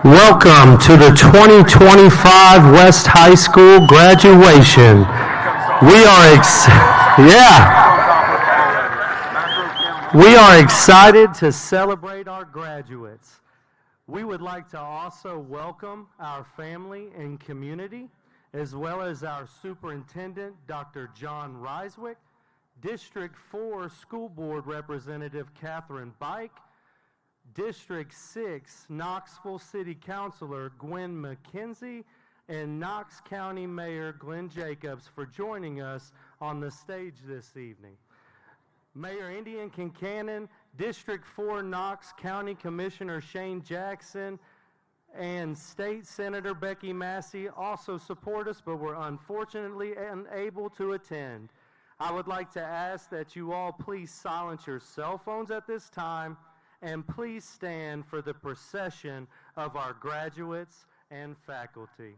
Welcome to the 2025 West High School graduation. We are excited to celebrate our graduates. We would like to also welcome our family and community, as well as our superintendent, Dr. John Reiswick, District 4 School Board Representative Catherine Bike, District 6 Knoxville City Councilor Gwen McKenzie, and Knox County Mayor Glenn Jacobs for joining us on the stage this evening. Mayor Indian Kincannon, District 4 Knox County Commissioner Shane Jackson, and State Senator Becky Massey also support us, but were unfortunately unable to attend. I would like to ask that you all please silence your cell phones at this time, and please stand for the procession of our graduates and faculty.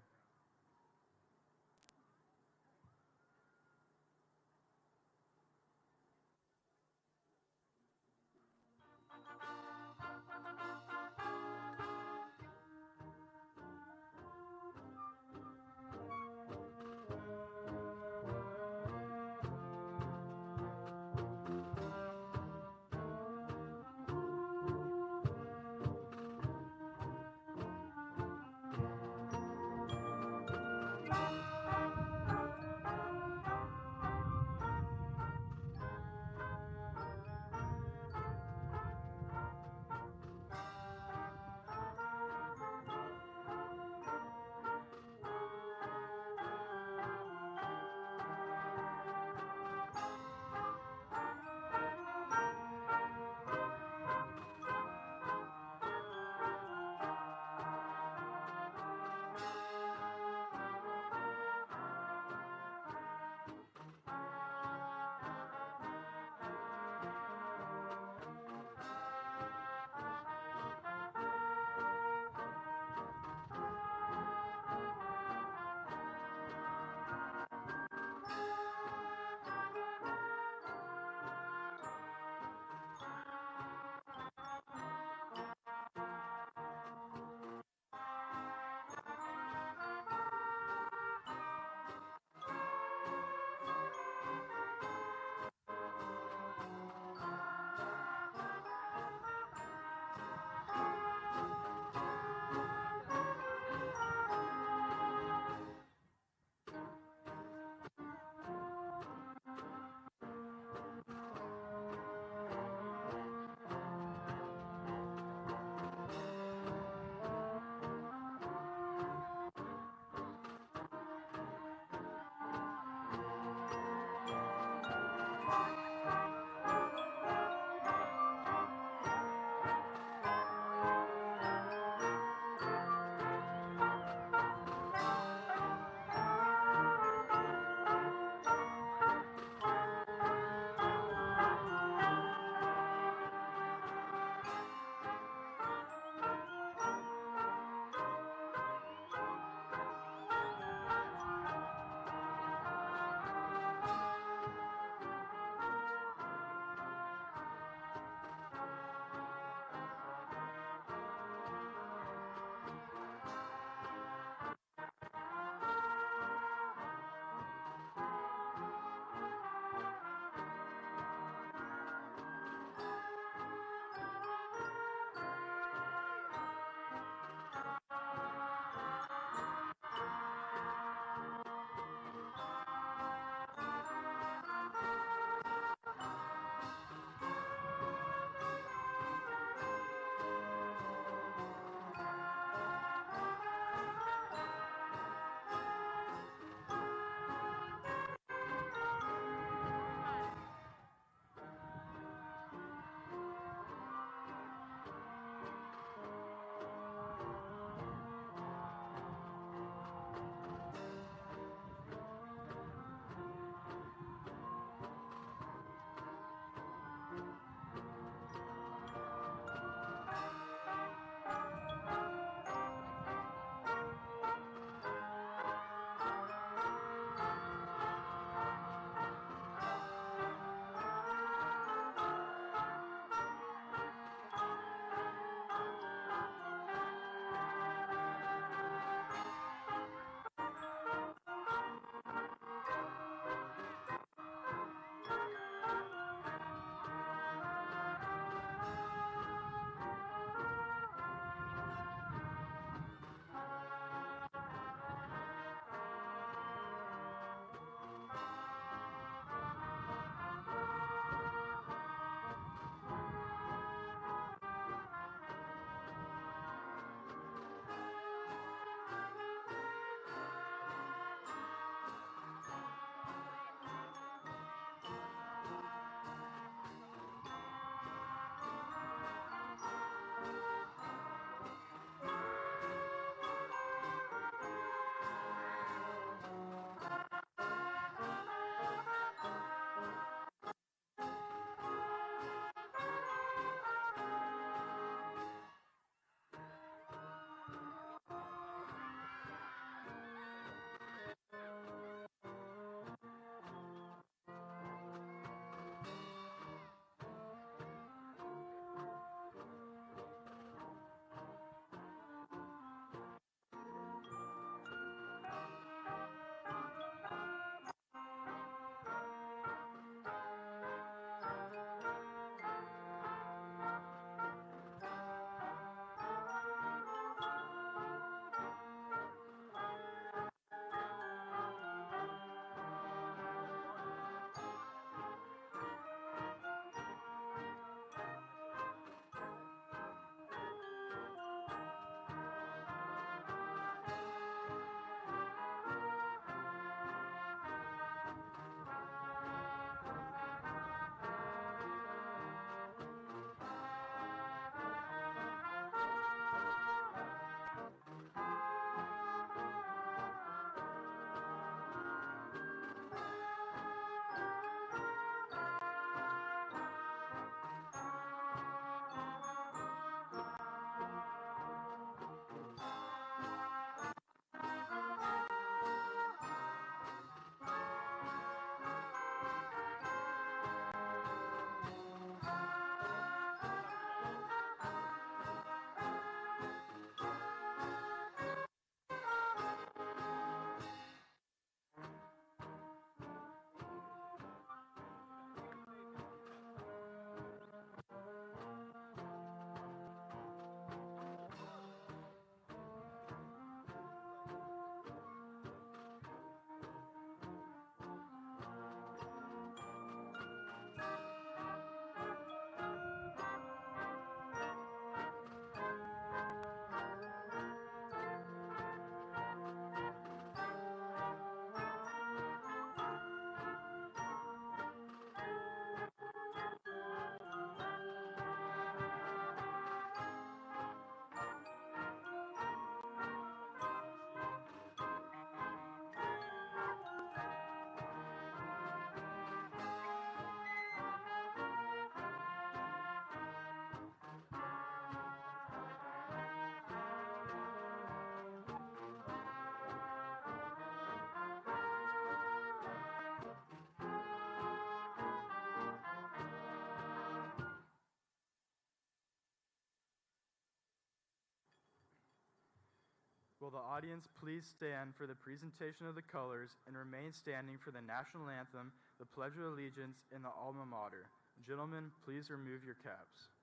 Will the audience please stand for the presentation of the colors and remain standing for the national anthem, the Pledge of Allegiance, and the alma mater. Gentlemen, please remove your caps.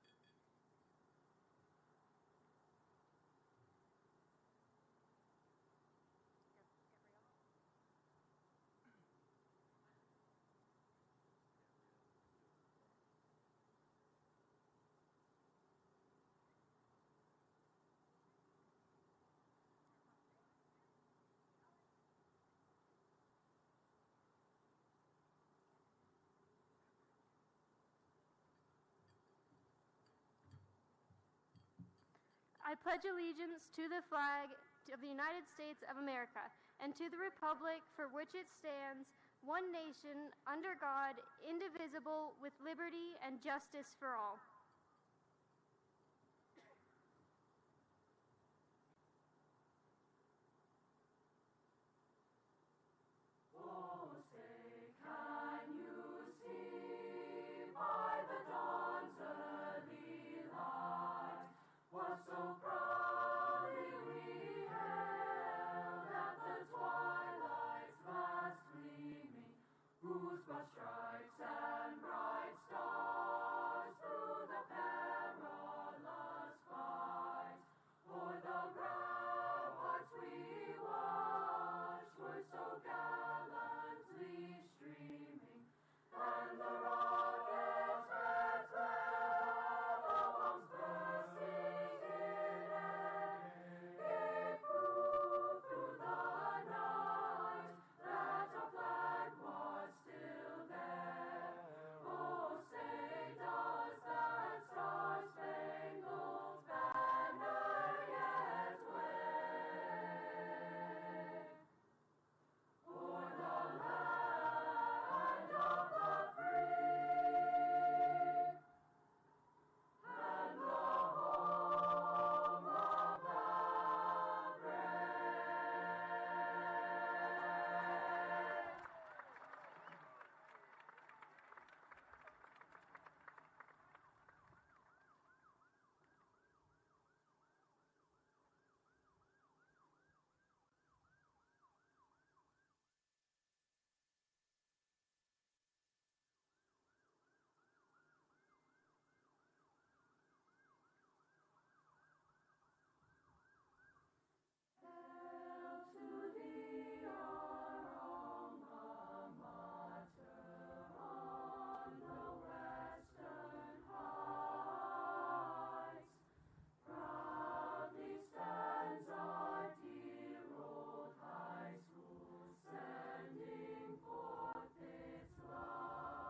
I pledge allegiance to the flag of the United States of America and to the republic for which it stands, one nation, under God, indivisible, with liberty and justice for all. Oh, say, can you see by the dawn's early light what so proudly we hailed at the twilight's last gleaming, whose broad stripes and bright stars through the perilous fight o'er the ramparts we watched were so gallantly streaming, and the rockets' heads level bombs bursting in air gave proof through the night that our flag was still there. Oh, say, does that star-spangled banner yet wave o'er the land of the free and the home of the brave? Hail to thee, our alma mater, on the western heights. Proudly stands our dear old high school, sending forth its light.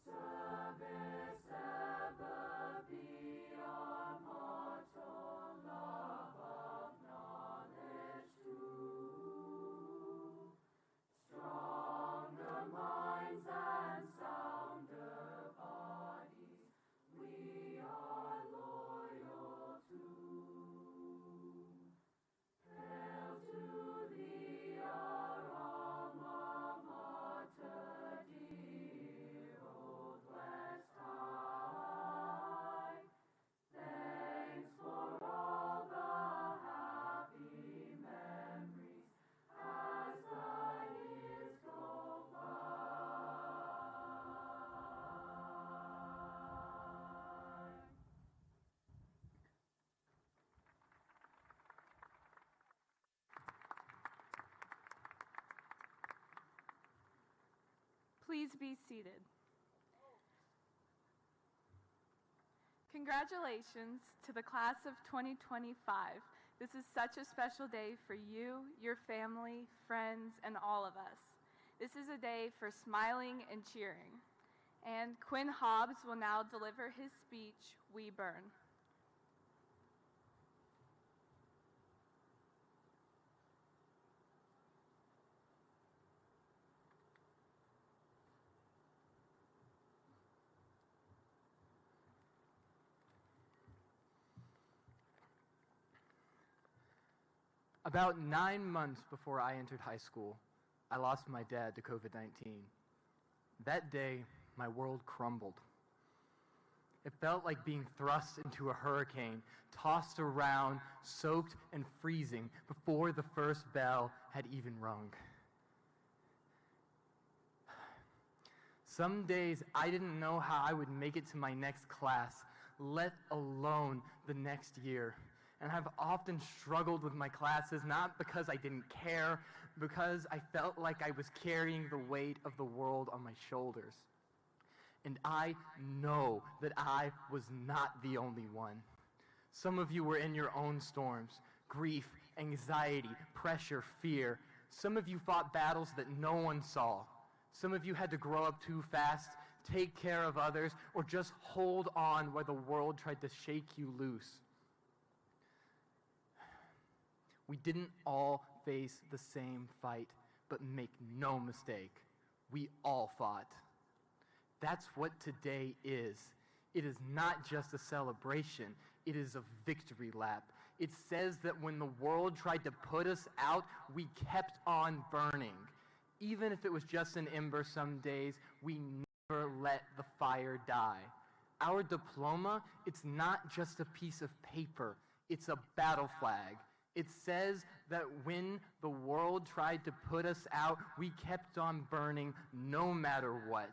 Service ever be our motto, love of knowledge too. Stronger minds and sounder bodies we are loyal to. Hail to thee, our alma mater, dear old West High. Thanks for all the happy memories as the years go by. Please be seated. Congratulations to the class of 2025. This is such a special day for you, your family, friends, and all of us. This is a day for smiling and cheering. And Quinn Hobbs will now deliver his speech, We Burn. About 9 months before I entered high school, I lost my dad to COVID-19. That day, my world crumbled. It felt like being thrust into a hurricane, tossed around, soaked and freezing before the first bell had even rung. Some days I didn't know how I would make it to my next class, let alone the next year. And I've often struggled with my classes, not because I didn't care, because I felt like I was carrying the weight of the world on my shoulders. And I know that I was not the only one. Some of you were in your own storms, grief, anxiety, pressure, fear. Some of you fought battles that no one saw. Some of you had to grow up too fast, take care of others, or just hold on while the world tried to shake you loose. We didn't all face the same fight, but make no mistake, we all fought. That's what today is. It is not just a celebration, it is a victory lap. It says that when the world tried to put us out, we kept on burning. Even if it was just an ember some days, we never let the fire die. Our diploma, it's not just a piece of paper, it's a battle flag. It says that when the world tried to put us out, we kept on burning no matter what.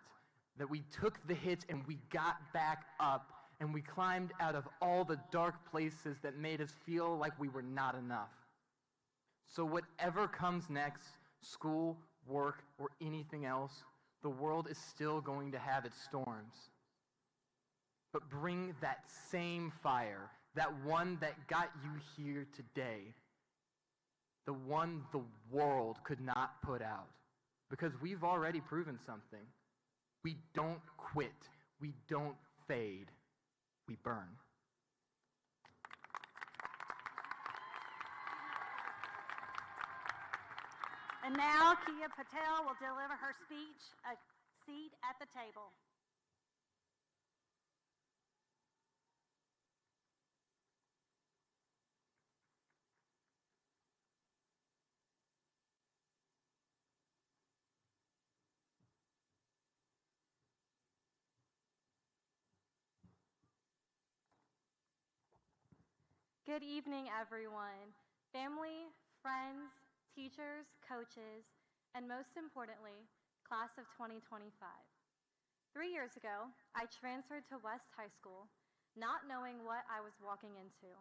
That we took the hits and we got back up and we climbed out of all the dark places that made us feel like we were not enough. So whatever comes next, school, work, or anything else, the world is still going to have its storms. But bring that same fire, that one that got you here today, the one the world could not put out. Because we've already proven something. We don't quit. We don't fade. We burn. And now Kia Patel will deliver her speech, A Seat at the Table. Good evening, everyone. Family, friends, teachers, coaches, and most importantly, class of 2025. 3 years ago, I transferred to West High School, not knowing what I was walking into.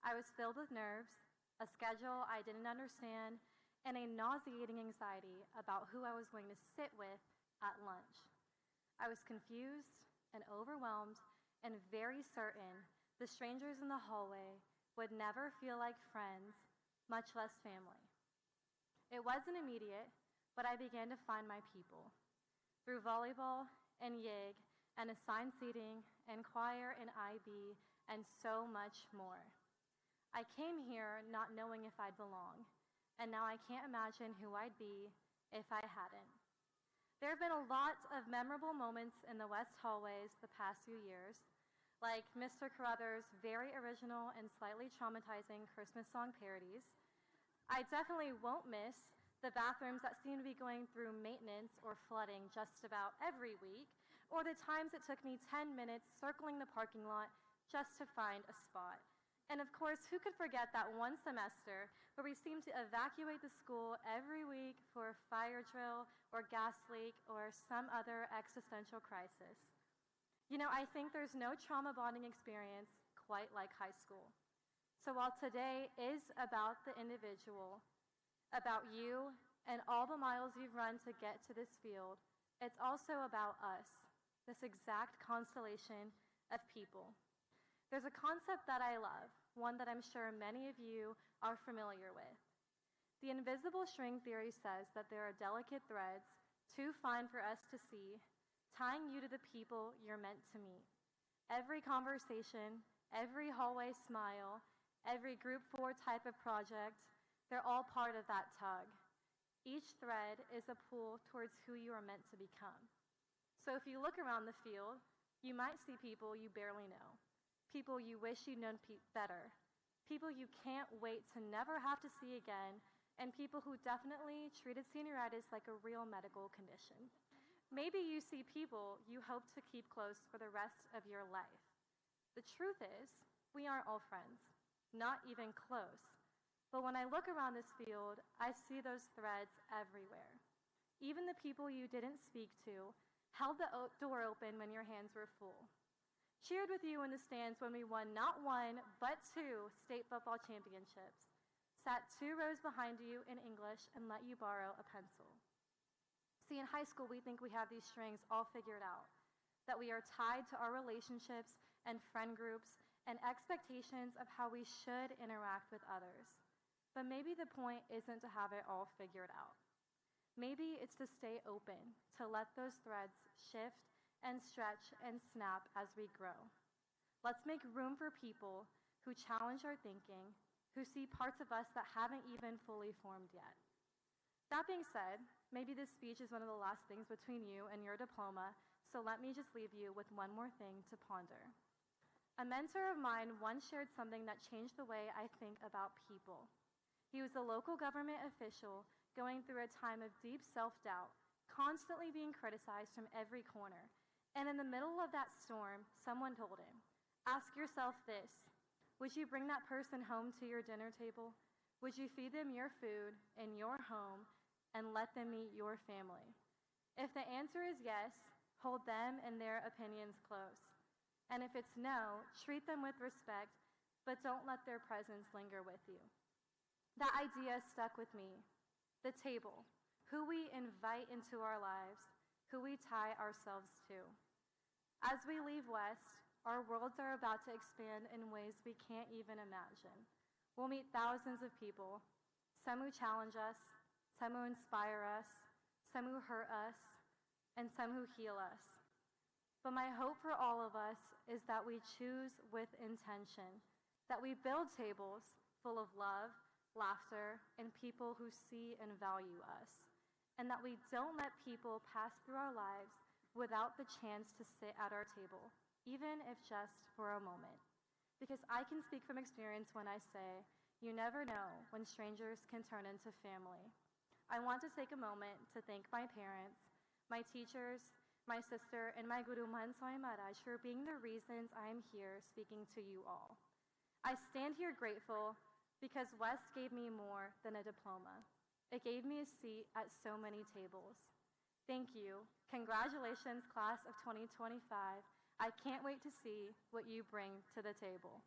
I was filled with nerves, a schedule I didn't understand, and a nauseating anxiety about who I was going to sit with at lunch. I was confused and overwhelmed and very certain the strangers in the hallway would never feel like friends, much less family. It wasn't immediate, but I began to find my people. Through volleyball and YIG and assigned seating and choir and IB and so much more. I came here not knowing if I'd belong, and now I can't imagine who I'd be if I hadn't. There have been a lot of memorable moments in the West hallways the past few years, like Mr. Carruthers' very original and slightly traumatizing Christmas song parodies. I definitely won't miss the bathrooms that seem to be going through maintenance or flooding just about every week, or the times it took me 10 minutes circling the parking lot just to find a spot. And of course, who could forget that one semester where we seemed to evacuate the school every week for a fire drill or gas leak or some other existential crisis. You know, I think there's no trauma bonding experience quite like high school. So while today is about the individual, about you and all the miles you've run to get to this field, it's also about us, this exact constellation of people. There's a concept that I love, one that I'm sure many of you are familiar with. The invisible string theory says that there are delicate threads, too fine for us to see, tying you to the people you're meant to meet. Every conversation, every hallway smile, every Group 4 type of project, they're all part of that tug. Each thread is a pull towards who you are meant to become. So if you look around the field, you might see people you barely know, people you wish you'd known better, people you can't wait to never have to see again, and people who definitely treated senioritis like a real medical condition. Maybe you see people you hope to keep close for the rest of your life. The truth is, we aren't all friends, not even close. But when I look around this field, I see those threads everywhere. Even the people you didn't speak to held the door open when your hands were full. Cheered with you in the stands when we won not one, but 2 state football championships. Sat 2 rows behind you in English and let you borrow a pencil. See, in high school, we think we have these strings all figured out, that we are tied to our relationships and friend groups and expectations of how we should interact with others. But maybe the point isn't to have it all figured out. Maybe it's to stay open, to let those threads shift and stretch and snap as we grow. Let's make room for people who challenge our thinking, who see parts of us that haven't even fully formed yet. That being said, maybe this speech is one of the last things between you and your diploma, so let me just leave you with one more thing to ponder. A mentor of mine once shared something that changed the way I think about people. He was a local government official going through a time of deep self-doubt, constantly being criticized from every corner. And in the middle of that storm, someone told him, "Ask yourself this: would you bring that person home to your dinner table? Would you feed them your food in your home and let them meet your family? If the answer is yes, hold them and their opinions close. And if it's no, treat them with respect, but don't let their presence linger with you." That idea stuck with me. The table, who we invite into our lives, who we tie ourselves to. As we leave West, our worlds are about to expand in ways we can't even imagine. We'll meet thousands of people, some who challenge us, some who inspire us, some who hurt us, and some who heal us. But my hope for all of us is that we choose with intention, that we build tables full of love, laughter, and people who see and value us, and that we don't let people pass through our lives without the chance to sit at our table, even if just for a moment. Because I can speak from experience when I say, you never know when strangers can turn into family. I want to take a moment to thank my parents, my teachers, my sister, and my Guru Mansoy Maharaj for being the reasons I am here speaking to you all. I stand here grateful because West gave me more than a diploma. It gave me a seat at so many tables. Thank you. Congratulations, class of 2025. I can't wait to see what you bring to the table.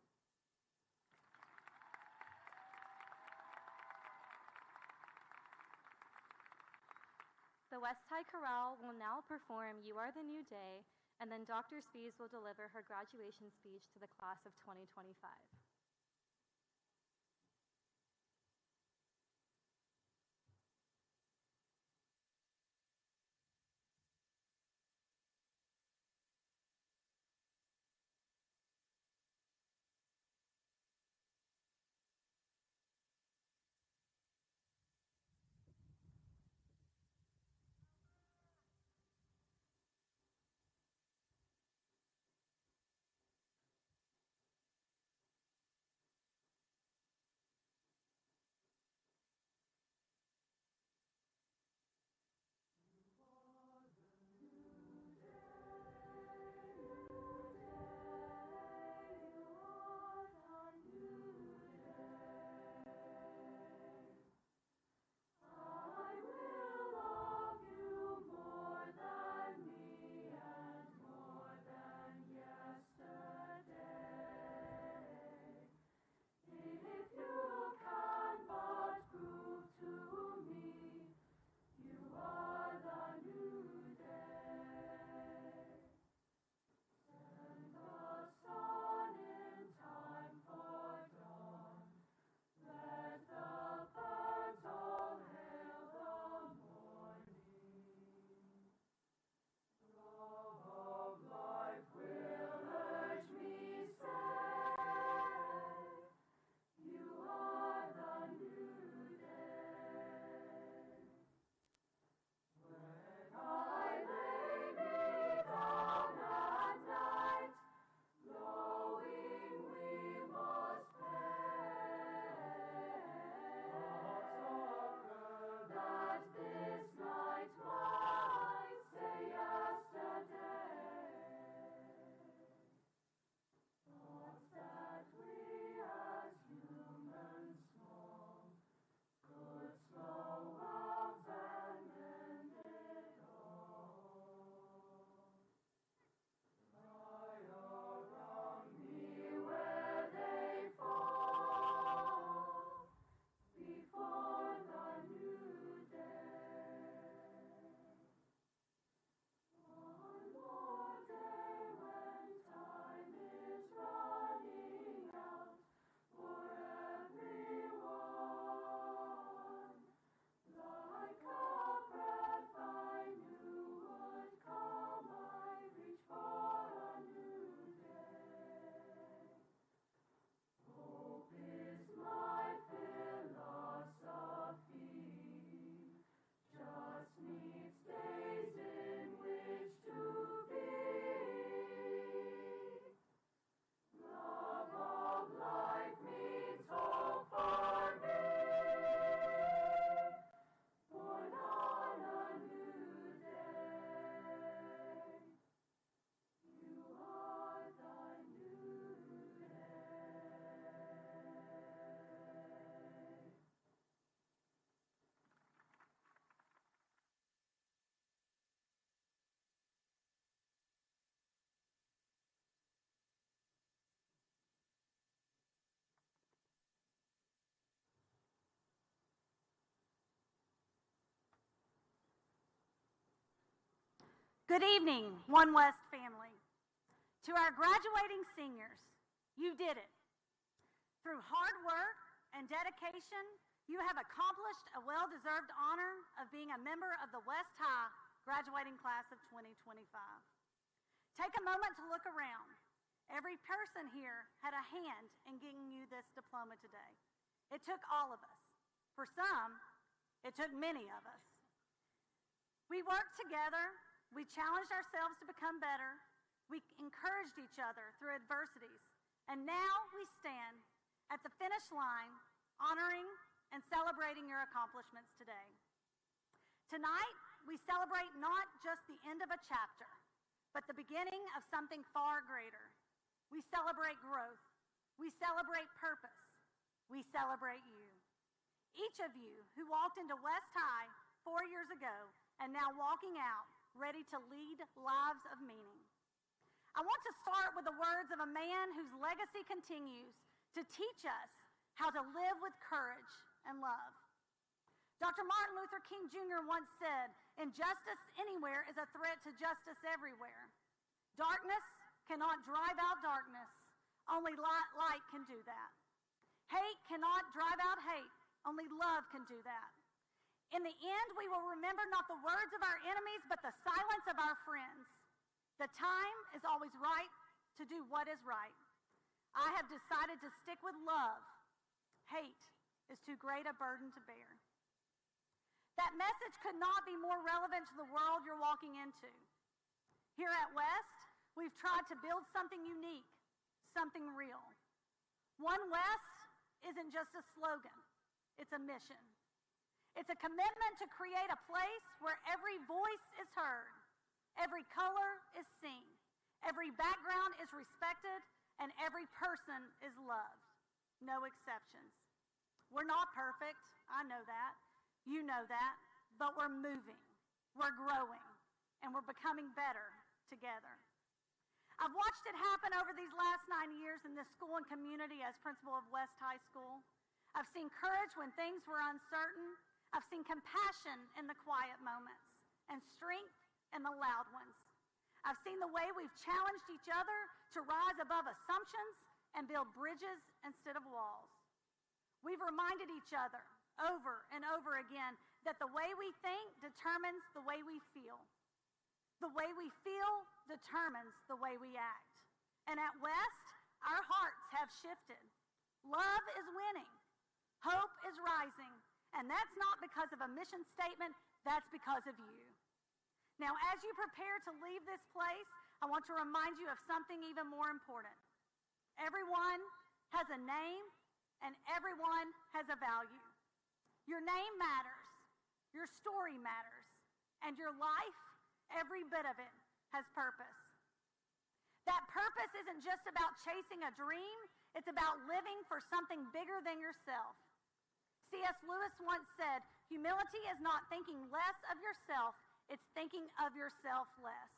The West High Chorale will now perform You Are the New Day, and then Dr. Spies will deliver her graduation speech to the class of 2025. Good evening, One West family. To our graduating seniors, you did it. Through hard work and dedication, you have accomplished a well-deserved honor of being a member of the West High graduating class of 2025. Take a moment to look around. Every person here had a hand in getting you this diploma today. It took all of us. For some, it took many of us. We worked together. We challenged ourselves to become better. We encouraged each other through adversities. And now we stand at the finish line, honoring and celebrating your accomplishments today. Tonight, we celebrate not just the end of a chapter, but the beginning of something far greater. We celebrate growth. We celebrate purpose. We celebrate you. Each of you who walked into West High 4 years ago and now walking out, ready to lead lives of meaning. I want to start with the words of a man whose legacy continues to teach us how to live with courage and love. Dr. Martin Luther King Jr. once said, "Injustice anywhere is a threat to justice everywhere. Darkness cannot drive out darkness. Only light can do that. Hate cannot drive out hate. Only love can do that. In the end, we will remember not the words of our enemies, but the silence of our friends. The time is always right to do what is right. I have decided to stick with love. Hate is too great a burden to bear." That message could not be more relevant to the world you're walking into. Here at West, we've tried to build something unique, something real. One West isn't just a slogan, it's a mission. It's a commitment to create a place where every voice is heard, every color is seen, every background is respected, and every person is loved. No exceptions. We're not perfect, I know that. You know that, but we're moving, we're growing, and we're becoming better together. I've watched it happen over these last 9 years in this school and community as principal of West High School. I've seen courage when things were uncertain. I've seen compassion in the quiet moments and strength in the loud ones. I've seen the way we've challenged each other to rise above assumptions and build bridges instead of walls. We've reminded each other over and over again that the way we think determines the way we feel. The way we feel determines the way we act. And at West, our hearts have shifted. Love is winning. Hope is rising. And that's not because of a mission statement, that's because of you. Now, as you prepare to leave this place, I want to remind you of something even more important. Everyone has a name, and everyone has a value. Your name matters, your story matters, and your life, every bit of it, has purpose. That purpose isn't just about chasing a dream, it's about living for something bigger than yourself. C.S. Lewis once said, "Humility is not thinking less of yourself, it's thinking of yourself less."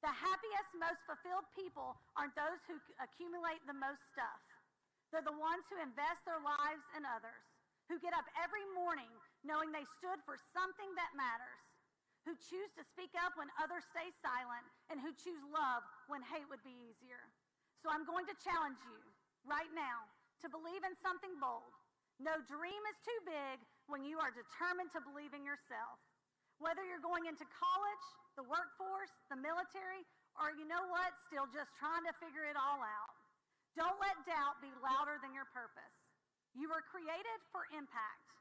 The happiest, most fulfilled people aren't those who accumulate the most stuff. They're the ones who invest their lives in others, who get up every morning knowing they stood for something that matters, who choose to speak up when others stay silent, and who choose love when hate would be easier. So I'm going to challenge you right now to believe in something bold. No dream is too big when you are determined to believe in yourself. Whether you're going into college, the workforce, the military, or you know what, still just trying to figure it all out. Don't let doubt be louder than your purpose. You were created for impact.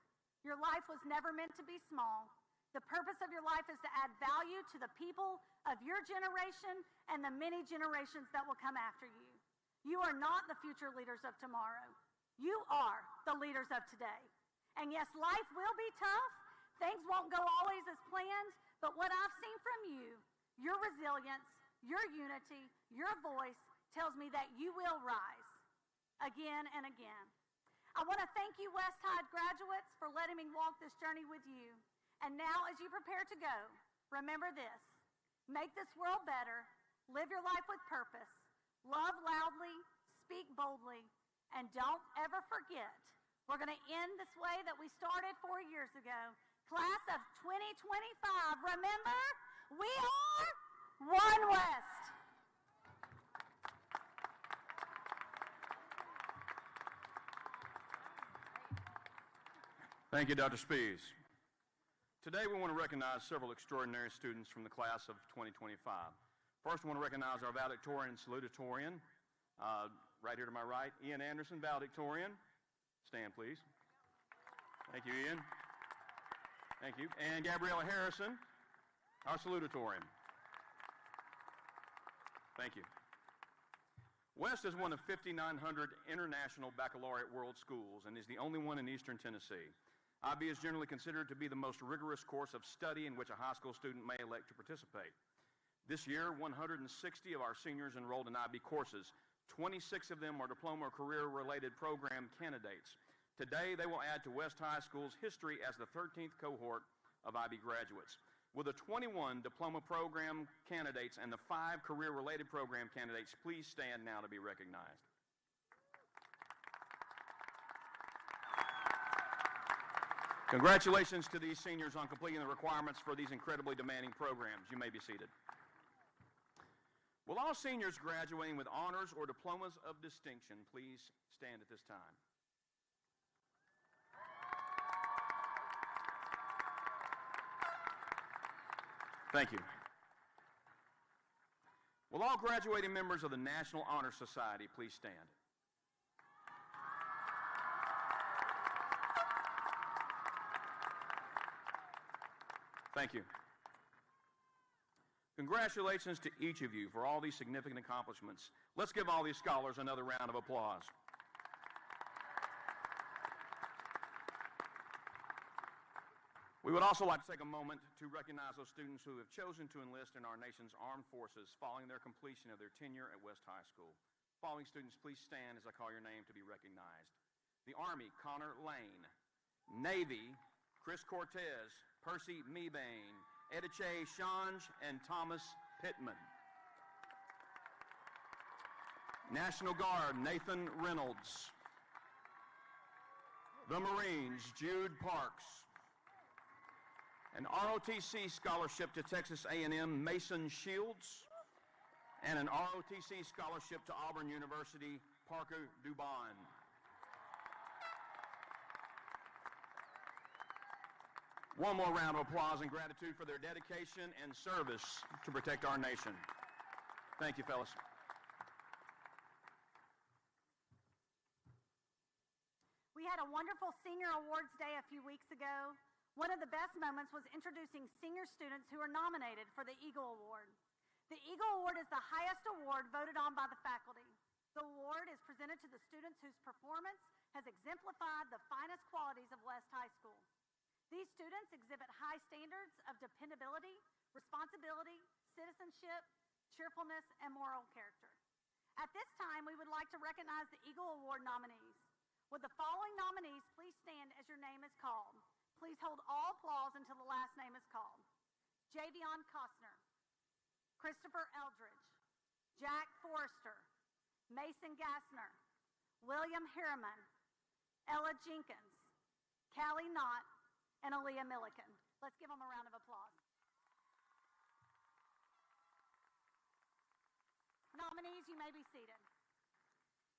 Your life was never meant to be small. The purpose of your life is to add value to the people of your generation and the many generations that will come after you. You are not the future leaders of tomorrow. You are the leaders of today. And yes, life will be tough. Things won't go always as planned, but what I've seen from you, your resilience, your unity, your voice tells me that you will rise again and again. I want to thank you, West High graduates, for letting me walk this journey with you. And now, as you prepare to go, remember this: make this world better, live your life with purpose, love loudly, speak boldly, and don't ever forget, we're going to end this way that we started 4 years ago. Class of 2025, remember, we are One West. Thank you, Dr. Spies. Today we want to recognize several extraordinary students from the class of 2025. First, I want to recognize our valedictorian and salutatorian. Right here to my right, Ian Anderson, valedictorian. Stand, please. Thank you, Ian. Thank you. And Gabriella Harrison, our salutatorian. Thank you. West is one of 5,900 international baccalaureate world schools and is the only one in eastern Tennessee. IB is generally considered to be the most rigorous course of study in which a high school student may elect to participate. This year, 160 of our seniors enrolled in IB courses. 26 of them are diploma or career-related program candidates. Today, they will add to West High School's history as the 13th cohort of IB graduates. With the 21 diploma program candidates and the 5 career-related program candidates, please stand now to be recognized. Congratulations to these seniors on completing the requirements for these incredibly demanding programs. You may be seated. Will all seniors graduating with honors or diplomas of distinction please stand at this time? Thank you. Will all graduating members of the National Honor Society please stand? Thank you. Congratulations to each of you for all these significant accomplishments. Let's give all these scholars another round of applause. We would also like to take a moment to recognize those students who have chosen to enlist in our nation's armed forces following their completion of their tenure at West High School. Following students, please stand as I call your name to be recognized. The Army, Connor Lane. Navy, Chris Cortez, Percy Mebane, Ediche Shange, and Thomas Pittman. National Guard, Nathan Reynolds. The Marines, Jude Parks. An ROTC scholarship to Texas A&M, Mason Shields. And an ROTC scholarship to Auburn University, Parker Dubon. One more round of applause and gratitude for their dedication and service to protect our nation. Thank you, fellas. We had a wonderful Senior Awards Day a few weeks ago. One of the best moments was introducing senior students who are nominated for the Eagle Award. The Eagle Award is the highest award voted on by the faculty. The award is presented to the students whose performance has exemplified the finest qualities of West High School. These students exhibit high standards of dependability, responsibility, citizenship, cheerfulness, and moral character. At this time, we would like to recognize the Eagle Award nominees. Would the following nominees please stand as your name is called? Please hold all applause until the last name is called. Javion Costner, Christopher Eldridge, Jack Forrester, Mason Gassner, William Harriman, Ella Jenkins, Callie Knott, and Aaliyah Milliken. Let's give them a round of applause. Nominees, you may be seated.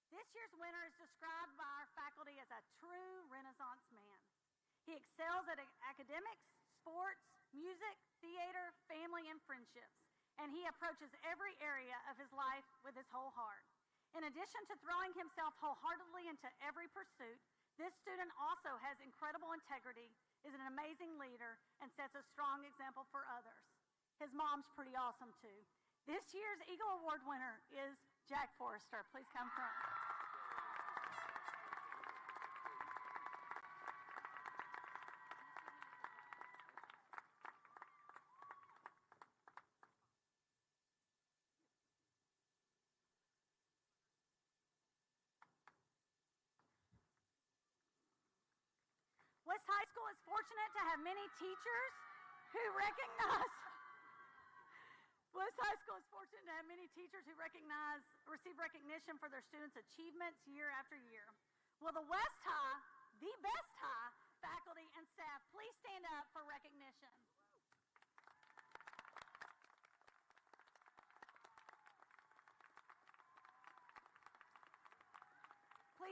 This year's winner is described by our faculty as a true Renaissance man. He excels at academics, sports, music, theater, family, and friendships, and he approaches every area of his life with his whole heart. In addition to throwing himself wholeheartedly into every pursuit, this student also has incredible integrity, is an amazing leader, and sets a strong example for others. His mom's pretty awesome, too. This year's Eagle Award winner is Jack Forrester. Please come front. West High School is fortunate to have many teachers who recognize receive recognition for their students' achievements year after year. Will the West High, the best high, faculty and staff please stand up for recognition?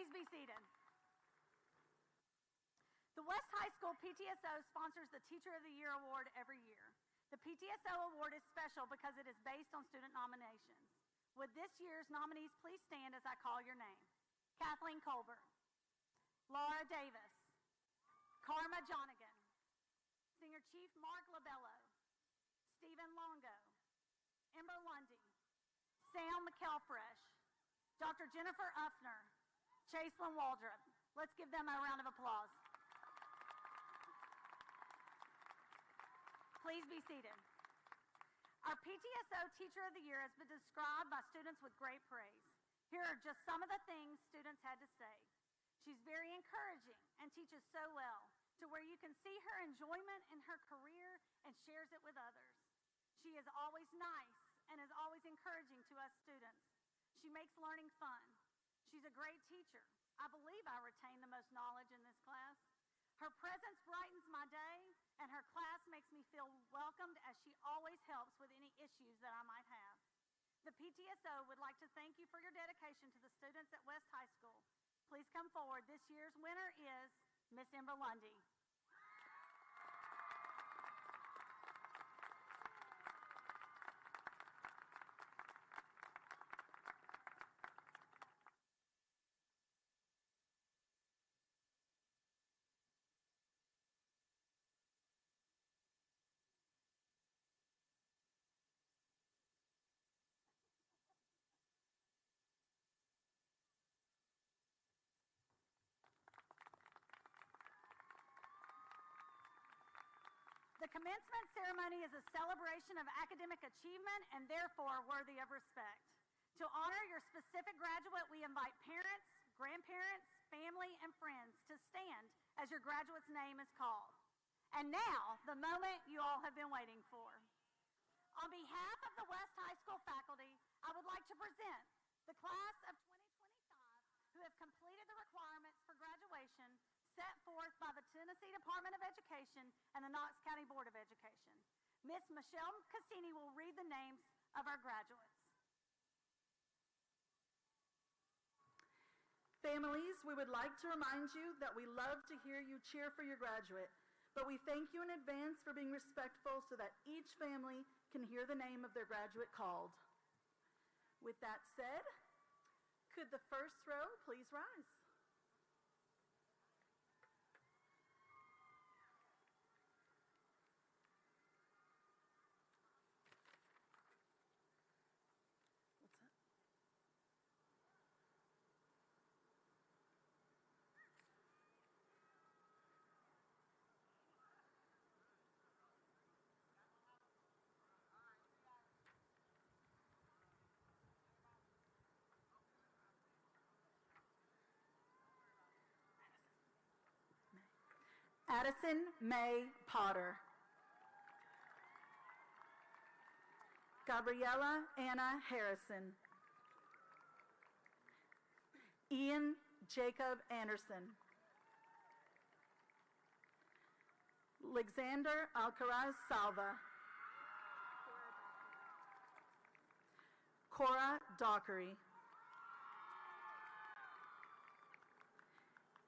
Please be seated. The West High School PTSO sponsors the Teacher of the Year Award every year. The PTSO Award is special because it is based on student nominations. Would this year's nominees please stand as I call your name? Kathleen Colbert, Laura Davis, Karma Jonigan, Senior Chief Mark Labello, Stephen Longo, Ember Lundy, Sam McElfresh, Dr. Jennifer Uffner, Chaselyn Waldrop. Let's give them a round of applause. Please be seated. Our PTSO Teacher of the Year has been described by students with great praise. Here are just some of the things students had to say. She's very encouraging and teaches so well, to where you can see her enjoyment in her career and shares it with others. She is always nice and is always encouraging to us students. She makes learning fun. She's a great teacher. I believe I retain the most knowledge in this class. Her presence brightens my day, and her class makes me feel welcomed, as she always helps with any issues that I might have. The PTSO would like to thank you for your dedication to the students at West High School. Please come forward. This year's winner is Miss Ember Lundy. The commencement ceremony is a celebration of academic achievement and therefore worthy of respect. To honor your specific graduate, we invite parents, grandparents, family, and friends to stand as your graduate's name is called. And now, the moment you all have been waiting for. On behalf of the West High School faculty, I would like to present the class of 2025 who have completed the requirements for graduation set forth by the Tennessee Department of Education and the Knox County Board of Education. Miss Michelle Cassini will read the names of our graduates. Families, we would like to remind you that we love to hear you cheer for your graduate, but we thank you in advance for being respectful so that each family can hear the name of their graduate called. With that said, could the first row please rise? Addison May Potter. Gabriella Anna Harrison. Ian Jacob Anderson. Alexander Alcaraz Salva. Cora Dockery.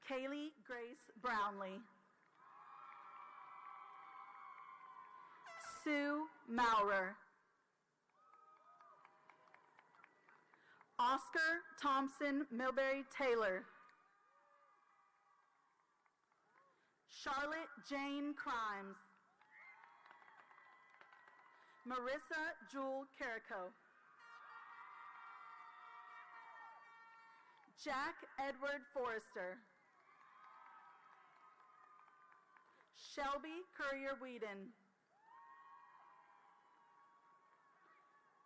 Kaylee Grace Brownlee. Sue Maurer. Oscar Thompson Milbury Taylor. Charlotte Jane Crimes. Marissa Jewel Carrico. Jack Edward Forrester. Shelby Courier Whedon.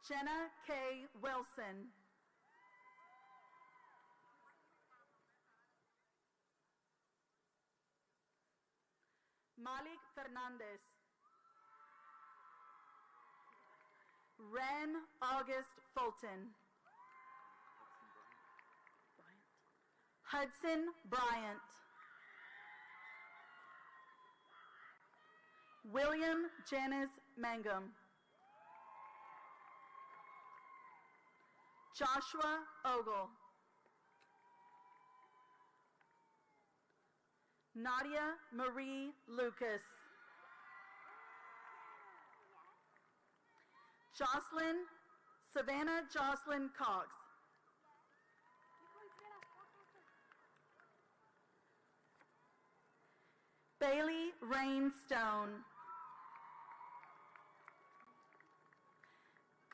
Jenna K. Wilson. Malik Fernandez. Ren August Fulton. Hudson Bryant. William Janice Mangum. Joshua Ogle. Nadia Marie Lucas. Savannah Jocelyn Cox. Bailey Rain Stone.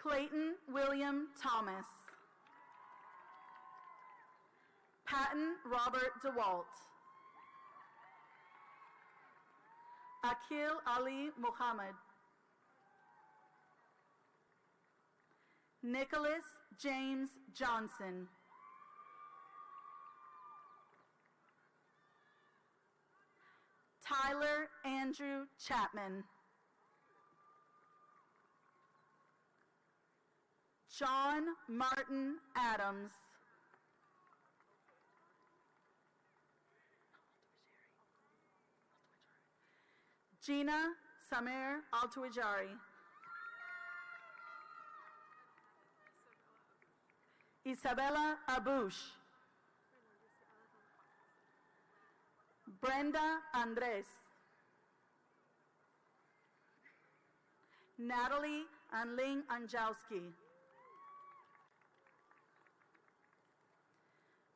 Clayton William Thomas. Patton Robert DeWalt. Akil Ali Muhammad. Nicholas James Johnson. Tyler Andrew Chapman. John Martin Adams. Gina Samer Altuajari. Isabella Abush. Brenda Andres. Natalie Anling Anjowski.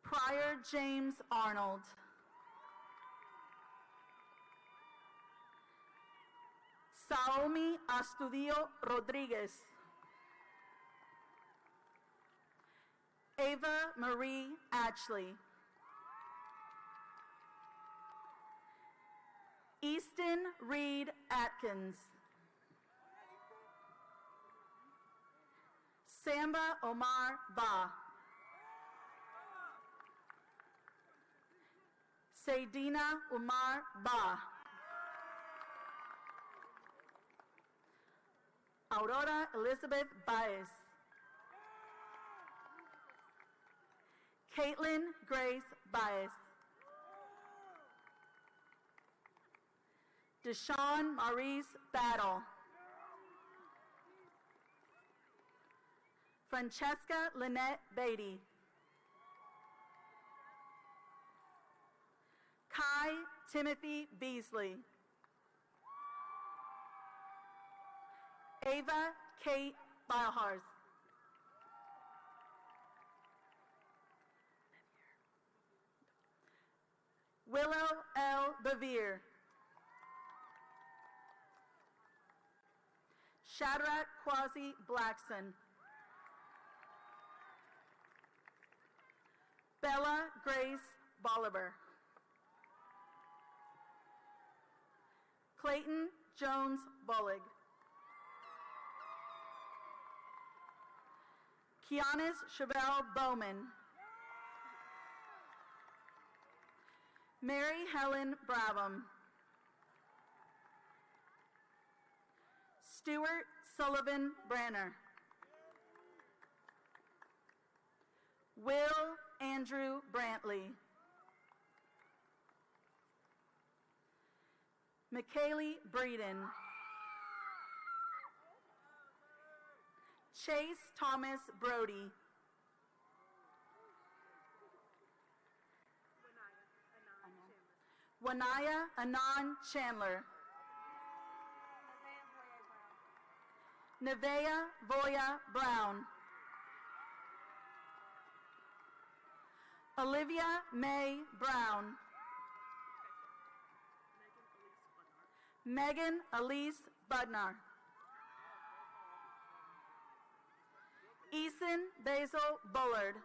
Pryor James Arnold. Saomi Astudio Rodriguez. Ava Marie Ashley. Easton Reed Atkins. Samba Omar Ba. Saydina Umar Ba. Aurora Elizabeth Baez. Caitlin Grace Baez. Deshawn Maurice Battle. Francesca Lynette Beatty. Kai Timothy Beasley. Ava Kate Bauhars. Willow L. Bevere. Shadrach Quasi Blackson. Bella Grace Bolivar. Clayton Jones Bullig. Kianis Chevelle Bowman. Mary Helen Brabham. Stuart Sullivan Branner. Will Andrew Brantley. McKaylee Breeden. Chase Thomas Brody. Wanaya Anan Chandler. Nevea Voya Brown. Olivia May Brown. Megan Elise Budnar. Eason Basil Bullard.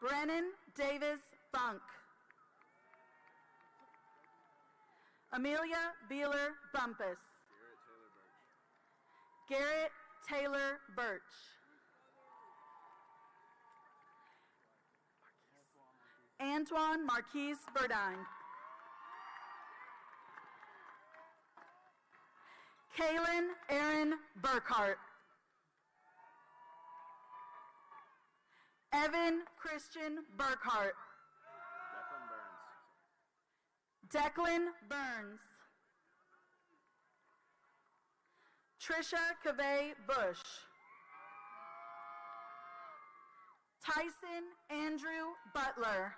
Brennan Davis Funk. Amelia Beeler Bumpus. Garrett Taylor Birch. Antoine Marquise Burdine. Kaylin Aaron Burkhart. Evan Christian Burkhart. Declan Burns. Trisha Cavey Bush. Tyson Andrew Butler.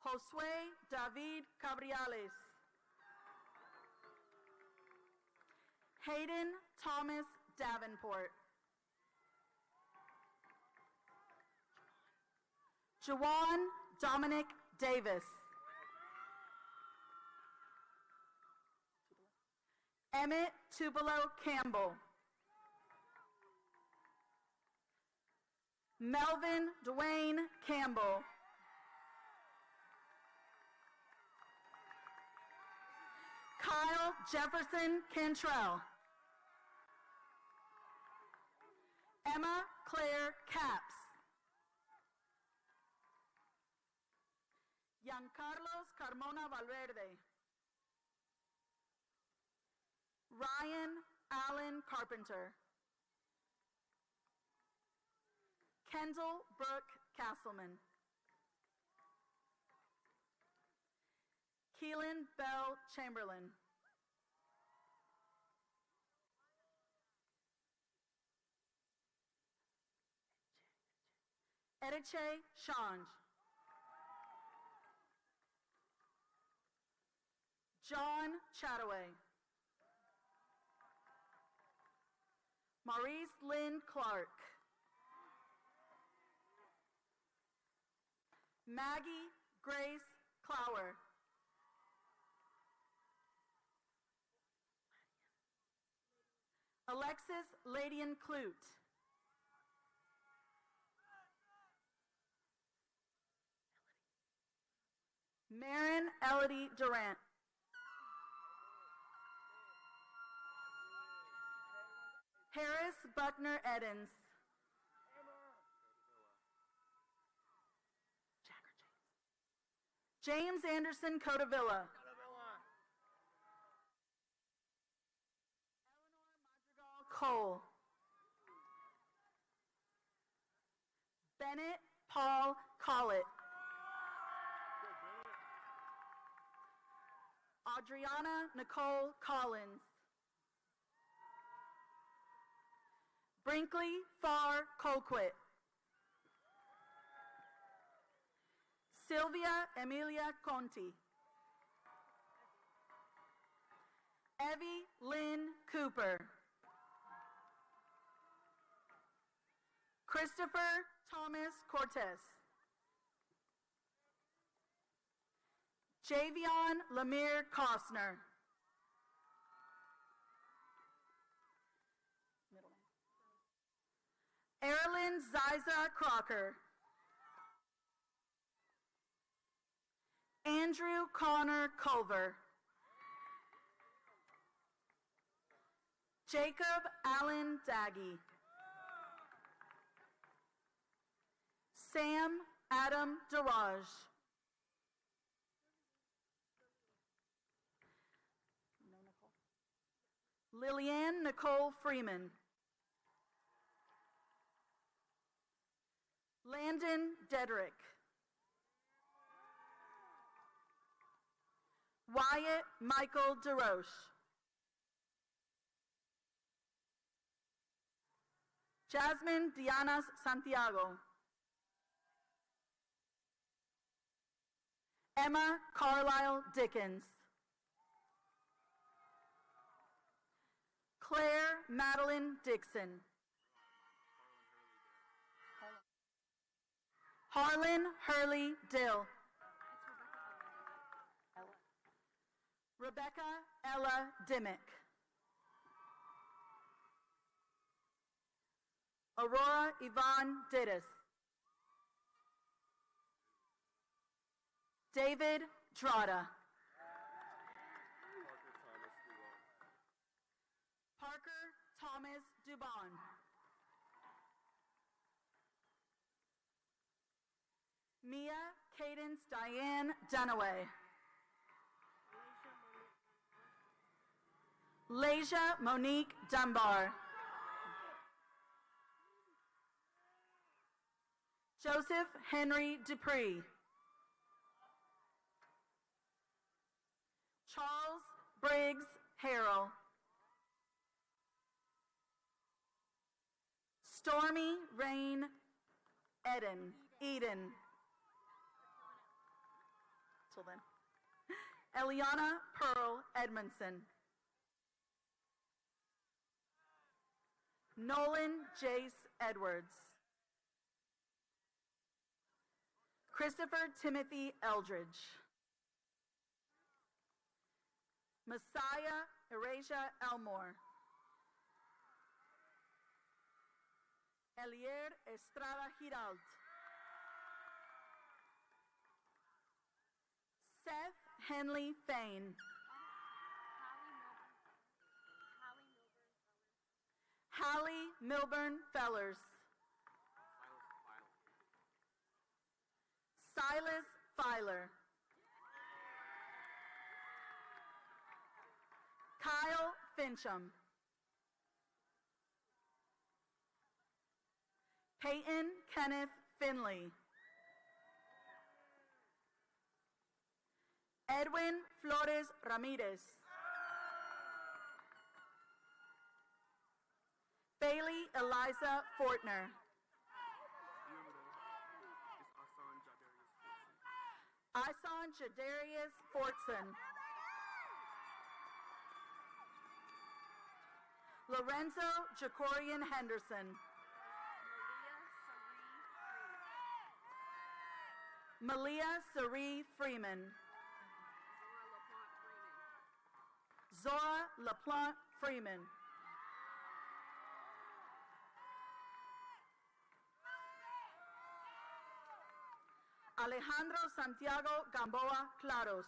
Josue David Cabriales. Hayden Thomas Davenport. Jawan Dominic Davis. Emmett Tupelo Campbell. Melvin Dwayne Campbell. Kyle Jefferson Cantrell. Emma Claire Capps. Giancarlos Carmona Valverde. Ryan Allen Carpenter. Kendall Brooke Castleman. Keelan Bell Chamberlain. Ediche Shange. John Chataway. Maurice Lynn Clark. Maggie Grace Clower. Alexis Ladian Clute. Marin Elodie Durant. Harris Buckner Edens. James Anderson Codavilla. Eleanor Madrigal Cole. Bennett Paul Collett. Adriana Nicole Collins. Brinkley Farr Colquitt. Sylvia Emilia Conti. Evie Lynn Cooper. Christopher Thomas Cortez. Javion Lemire Costner. Erilyn Ziza Crocker. Andrew Connor Culver. Jacob Allen Daggy. Sam Adam Daraj. Lillian Nicole Freeman. Landon Dedrick. Wyatt Michael DeRoche. Jasmine Dianas Santiago. Emma Carlisle Dickens. Claire Madeline Dixon. Harlan Hurley Dill. Rebecca Ella Dimmick. Aurora Yvonne Dittis. David Trotta. Parker Thomas Dubon. Mia Cadence Diane Dunaway. Leisha Monique Dunbar. Joseph Henry Dupree. Charles Briggs Harrell. Stormy Rain Eden. till then. Eliana Pearl Edmondson. Nolan Jace Edwards. Christopher Timothy Eldridge. Messiah Erasia Elmore. Elier Estrada Giralt. Seth Henley Fain. Hallie Milburn Fellers. Silas Filer. Kyle Fincham. Peyton Kenneth Finley. Edwin Flores Ramirez. Bailey Eliza Fortner. Isan Jadarius Fortson. Lorenzo Jacorian Henderson. Malia Cerie Freeman. Zora LaPlante Freeman. Alejandro Santiago Gamboa Claros.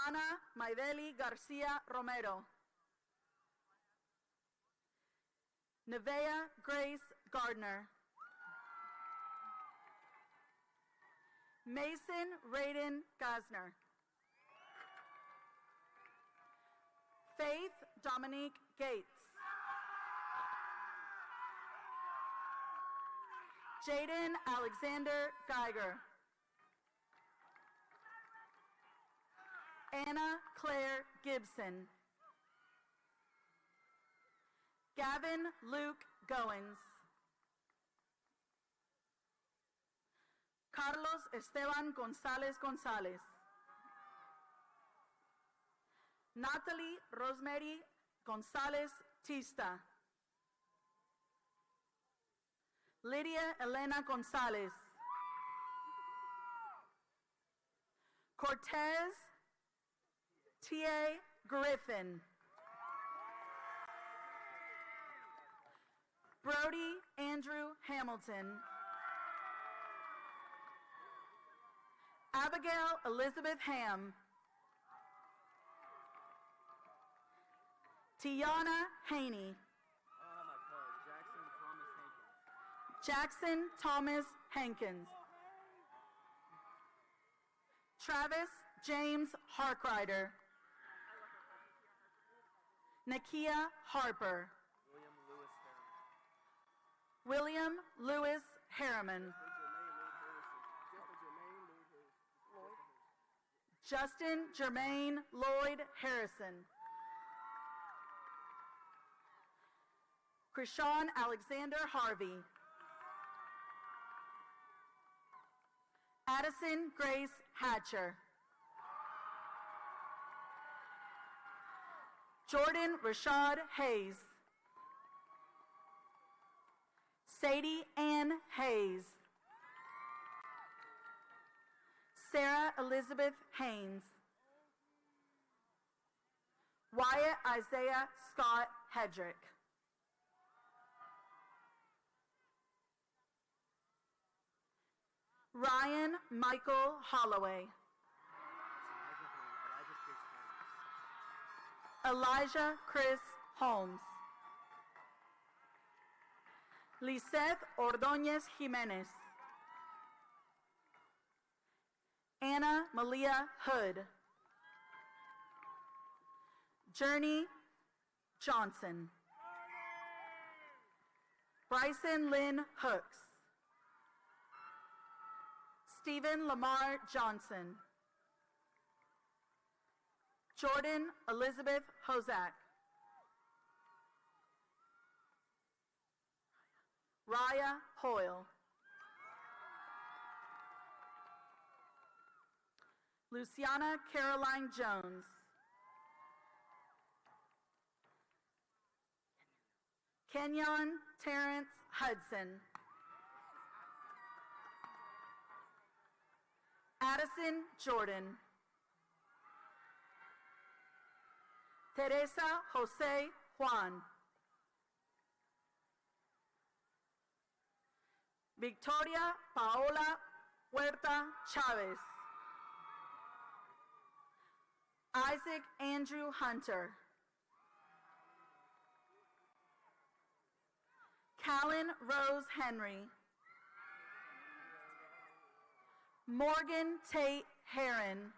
Ana Maideli Garcia Romero. Nevea Grace Gardner. Mason Raiden Gasner. Faith Dominique Gates. Jaden Alexander Geiger. Anna Claire Gibson. Gavin Luke Goins. Carlos Esteban Gonzalez Gonzalez. Natalie Rosemary Gonzalez Tista. Lydia Elena Gonzalez. Cortez T.A. Griffin. Brody Andrew Hamilton. Abigail Elizabeth Ham. Tiana Haney. Jackson Thomas Hankins. Travis James Harkrider. Nakia Harper. William Lewis Harriman. Justin Jermaine Lloyd Harrison. Krishawn Alexander Harvey. Addison Grace Hatcher. Jordan Rashad Hayes. Sadie Ann Hayes. Sarah Elizabeth Haynes. Wyatt Isaiah Scott Hedrick. Ryan Michael Holloway. Elijah Chris Holmes. Liseth Ordóñez Jimenez. Anna Malia Hood. Journey Johnson. Bryson Lynn Hooks. Stephen Lamar Johnson. Jordan Elizabeth Hozak. Raya Hoyle. Luciana Caroline Jones. Kenyon Terrence Hudson. Addison Jordan. Teresa Jose Juan. Victoria Paola Huerta Chavez. Isaac Andrew Hunter. Callan Rose Henry. Morgan Tate Heron.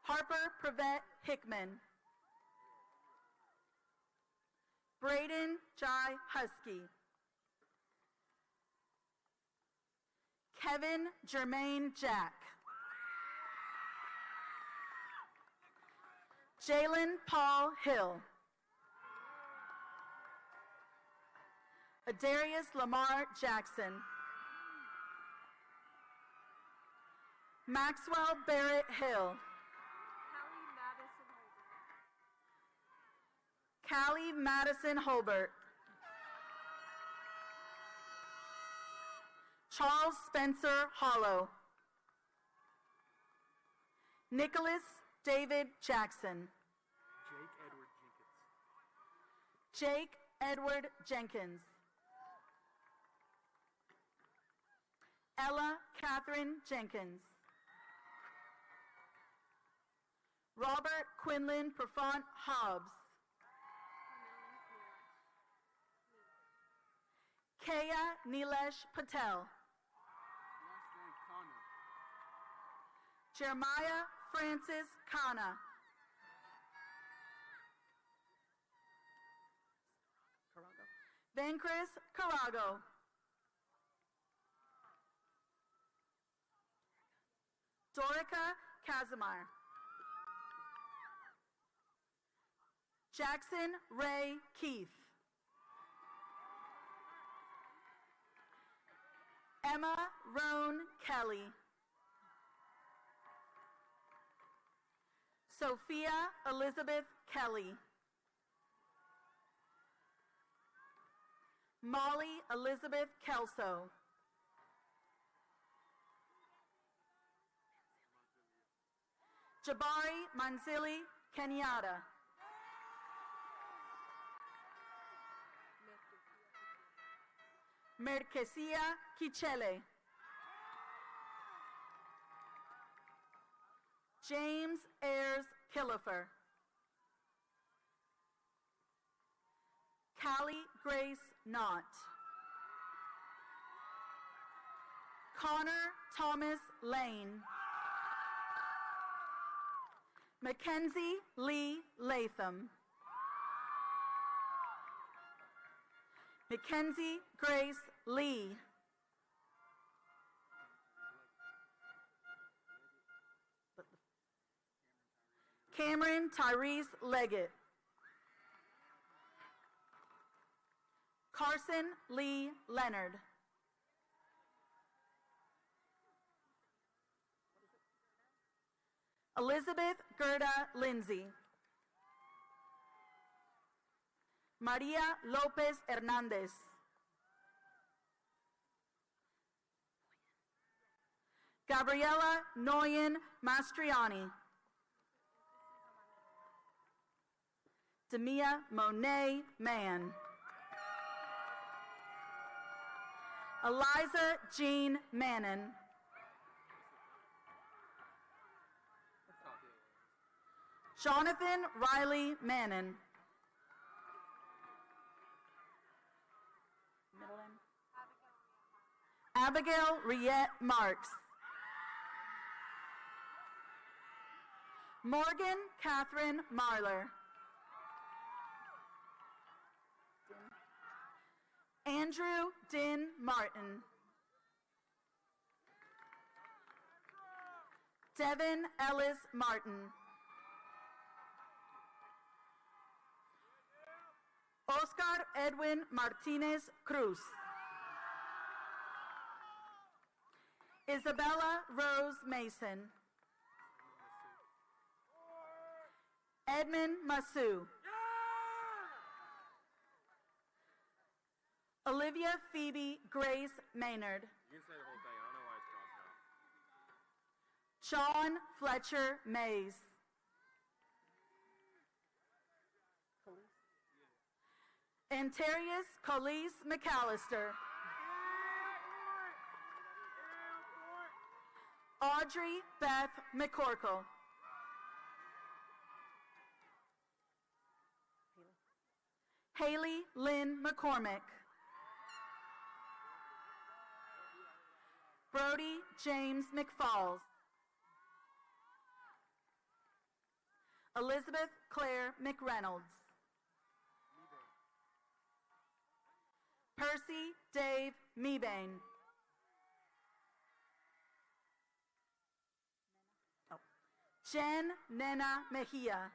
Harper Prevette Hickman. Braden Jai Husky. Kevin Jermaine Jack. Jalen Paul Hill. Adarius Lamar Jackson. Maxwell Barrett Hill. Callie Madison Holbert. Charles Spencer Hollow. Nicholas David Jackson. Jake Edward Jenkins. Ella Catherine Jenkins. Robert Quinlan Perfont Hobbs. Kaya Nilesh Patel. Jeremiah Francis Kana. Vancris Carago. Dorica Casimir. Jackson Ray Keith. Emma Roan Kelly. Sophia Elizabeth Kelly. Molly Elizabeth Kelso. Jabari Manzili Kenyatta. Merkesia Kichele. James Ayers Killifer. Callie Grace Knott. Connor Thomas Lane. Mackenzie Lee Latham. Mackenzie Grace Lee. Cameron Tyrese Leggett. Carson Lee Leonard. Elizabeth Gerda Lindsay. Maria Lopez Hernandez. Gabriela Noyen Mastriani. Demia Monet Mann. Eliza Jean Mannon. Jonathan Riley Mannon. Abigail Riette Marks. Morgan Catherine Marler. Andrew Din Martin. Devin Ellis Martin. Oscar Edwin Martinez Cruz. Isabella Rose Mason. Edmund Masu. Olivia Phoebe Grace Maynard. You can say the whole thing. I don't know why it's crossed out. Sean Fletcher Mays. Antarius Colise McAllister. Audrey Beth McCorkle. Haley Lynn McCormick. Brody James McFalls. Elizabeth Claire McReynolds. Percy Dave Mebane. Jen Nena Mejia.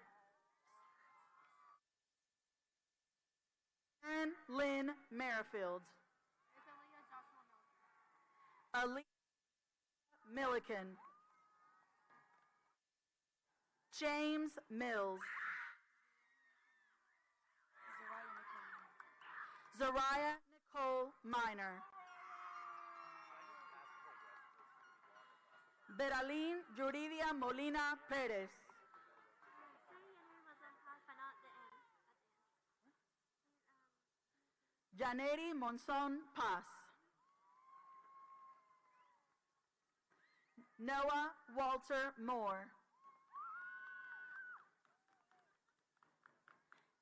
Aaron Lynn Merrifield. Aaliyah Milliken. James Mills. Zariah Nicole Minor. Beralín Yuridia Molina Pérez. Janeri Monson Paz. Noah Walter Moore.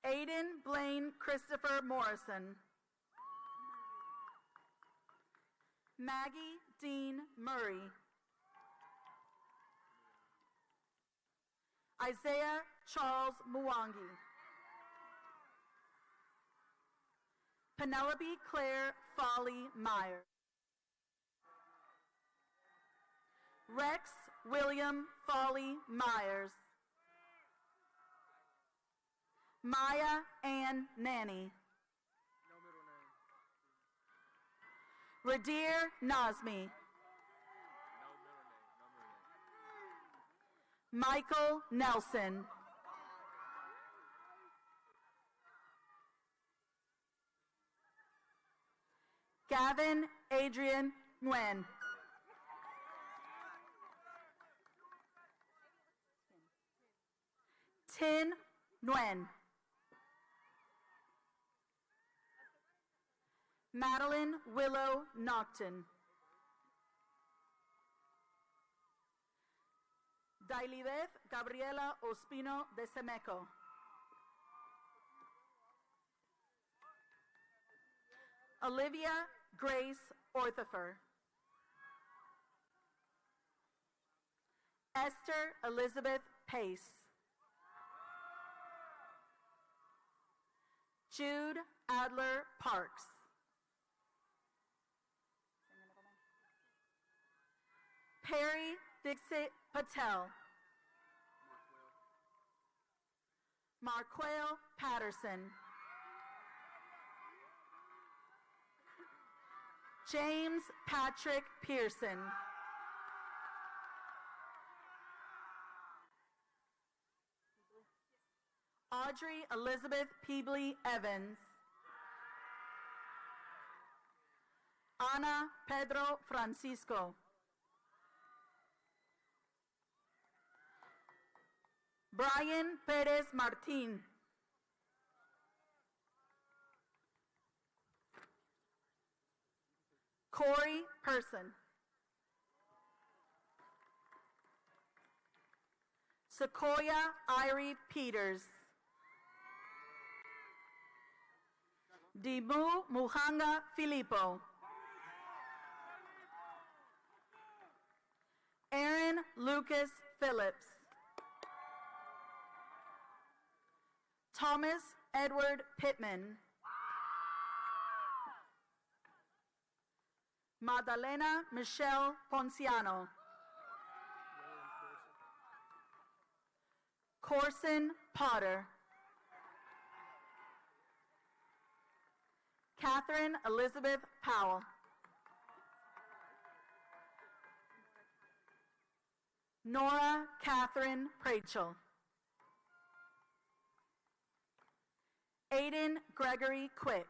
Aiden Blaine Christopher Morrison. Maggie Dean Murray. Isaiah Charles Mwangi. Penelope Claire Folly Meyer. Rex William Folly Myers. Maya Ann Nanny. Radir Nazmi. Michael Nelson. Gavin Adrian Nguyen. Tin Nguyen. Madeline Willow Nocton. Dailibeth Gabriela Ospino de Semeco. Olivia Grace Orthifer. Esther Elizabeth Pace. Jude Adler Parks. Perry Dixit Patel. Marquel Patterson. James Patrick Pearson. Audrey Elizabeth Peebley Evans. Ana Pedro Francisco. Brian Perez Martin. Corey Person. Sequoia Irie Peters. Dimu Muhanga Filippo. Aaron Lucas Phillips. Thomas Edward Pittman. Magdalena Michelle Ponciano. Corson Potter. Catherine Elizabeth Powell. Nora Catherine Prachel. Aiden Gregory Quick.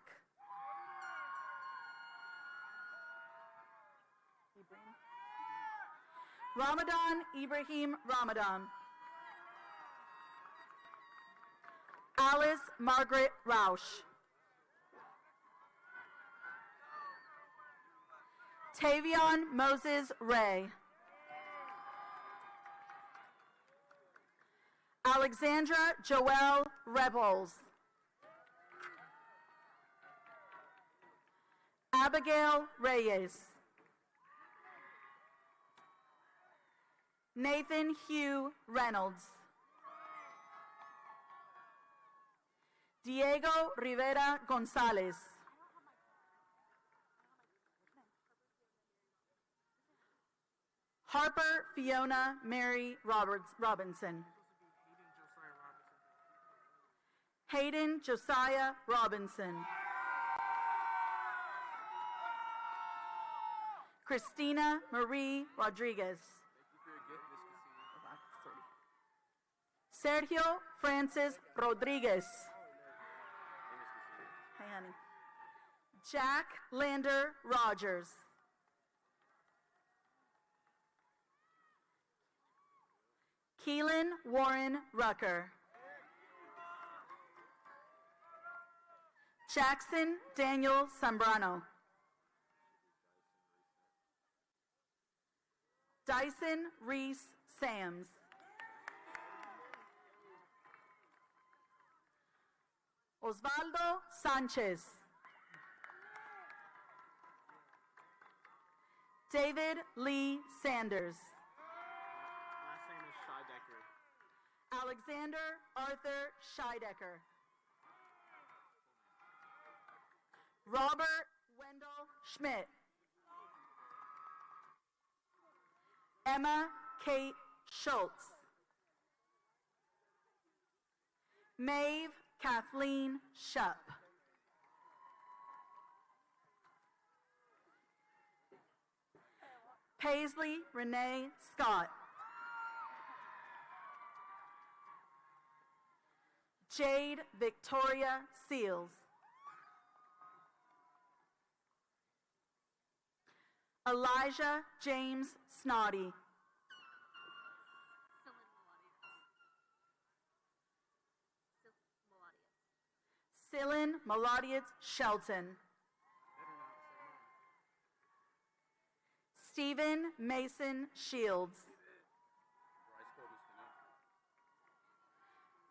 Ramadan Ibrahim Ramadan. Alice Margaret Rausch. Tavion Moses Ray. Alexandra Joelle Rebels. Abigail Reyes. Nathan Hugh Reynolds. Diego Rivera Gonzalez. Harper Fiona Mary Robinson. Hayden Josiah Robinson. Christina Marie Rodriguez. Sergio Francis Rodriguez. Hey, honey. Jack Lander Rogers. Keelan Warren Rucker. Jackson Daniel Zambrano. Dyson Reese Sams. Osvaldo Sanchez. David Lee Sanders. Last name is Scheidecker. Alexander Arthur Scheidecker. Robert Wendell Schmidt. Emma Kate Schultz. Maeve Kathleen Shupp. Paisley Renee Scott. Jade Victoria Seals. Elijah James Snoddy. Cylin Melodius Shelton. Stephen Mason Shields.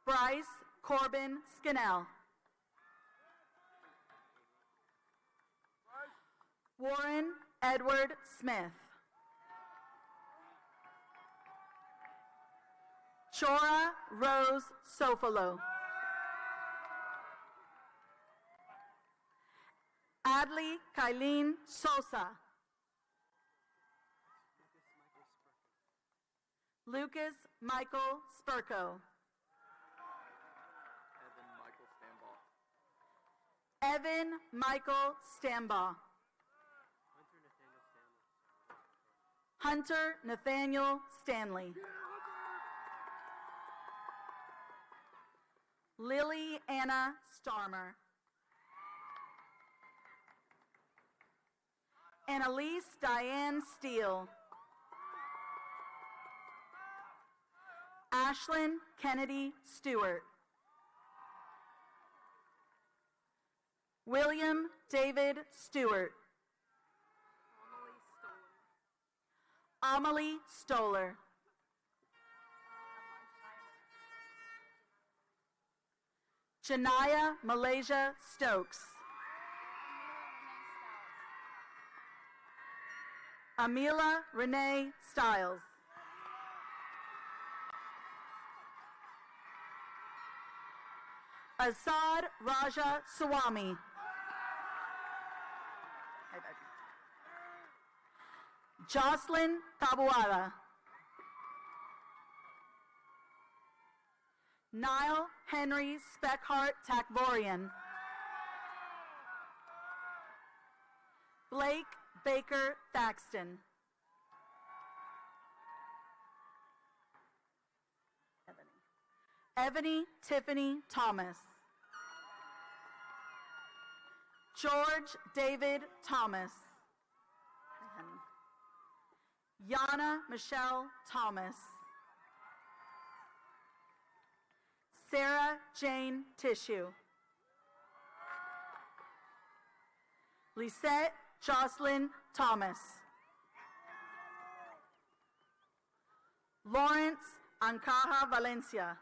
Bryce Corbin Skinnell. Warren Edward Smith. Chora Rose Sofalo. Adley Kylene Sosa. Lucas Michael Spurko. Evan Michael Stambaugh. Hunter Nathaniel Stanley. Lily Anna Starmer. Annalise Diane Steele. Ashlyn Kennedy Stewart. William David Stewart. Amelie Stoller. Janaya Malaysia Stokes. Amila Renee Stiles. Asad Raja Swami. Jocelyn Tabuada. Niall Henry Speckhart Takvorian. Blake Baker Thaxton. Ebony Tiffany Thomas. George David Thomas. Hi, honey. Yana Michelle Thomas. Sarah Jane Tissue. Lisette Jocelyn Thomas. Lawrence Ancaja Valencia.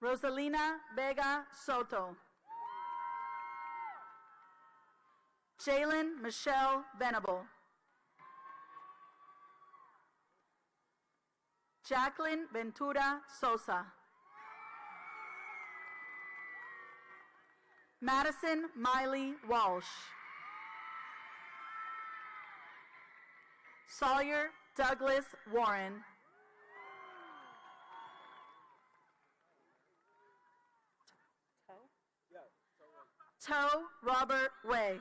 Rosalina Vega Soto. Jalen Michelle Venable. Jacqueline Ventura Sosa. Madison Miley Walsh. Sawyer Douglas Warren. Toe Robert Way.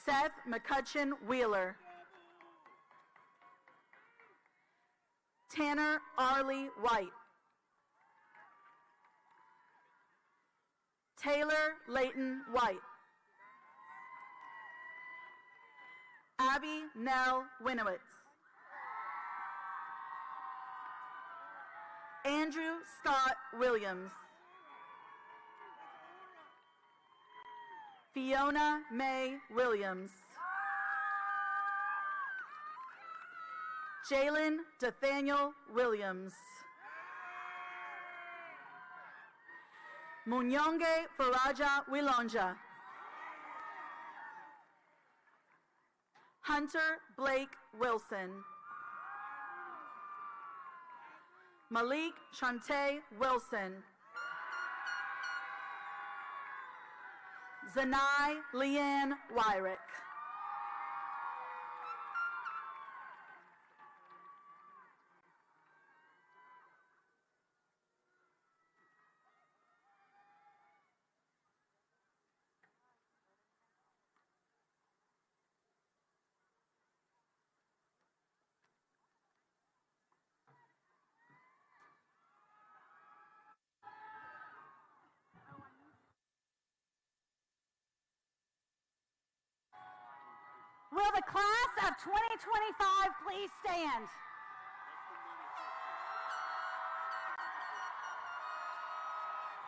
Seth McCutcheon Wheeler. Tanner Arlie White. Taylor Layton White. Abby Nell Winowitz. Andrew Scott Williams. Fiona May Williams. Jalen Nathaniel Williams. Munyonge Faraja Wilonja. Hunter Blake Wilson. Malik Shante Wilson. Zanai Leanne Wyrick. Will the class of 2025 please stand?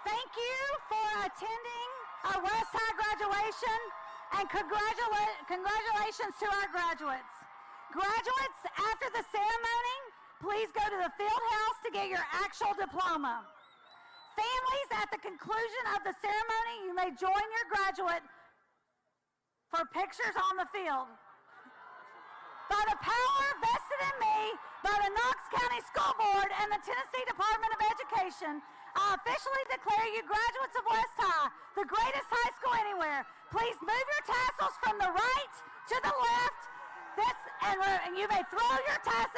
Thank you for attending our West High graduation, and congratulations to our graduates. Graduates, after the ceremony, please go to the field house to get your actual diploma. Families, at the conclusion of the ceremony, you may join your graduate for pictures on the field. By the power vested in me by the Knox County School Board and the Tennessee Department of Education, I officially declare you graduates of West High, the greatest high school anywhere. Please move your tassels from the right to the left, and you may throw your tassels